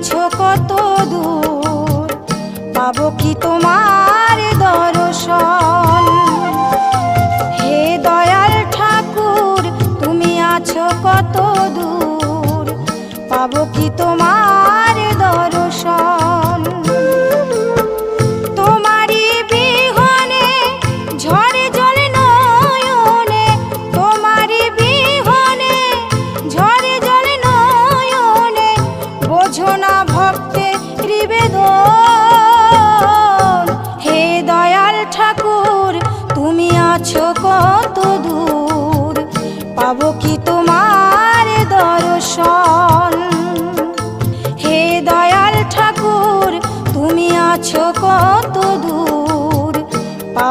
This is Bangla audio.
আছো কত দূর, পাবো কি তোমার দর্শন। হে দয়াল ঠাকুর তুমি আছো কত দূর, পাবো কি তোমার দর্শন। তোমারই বিহনে ঝরে জলে নয়নে, তোমারই বিহনে ঝরে জলে নয়নে, বোঝো না ভক্তের নিবেদন। হে দয়াল ঠাকুর তুমি আছো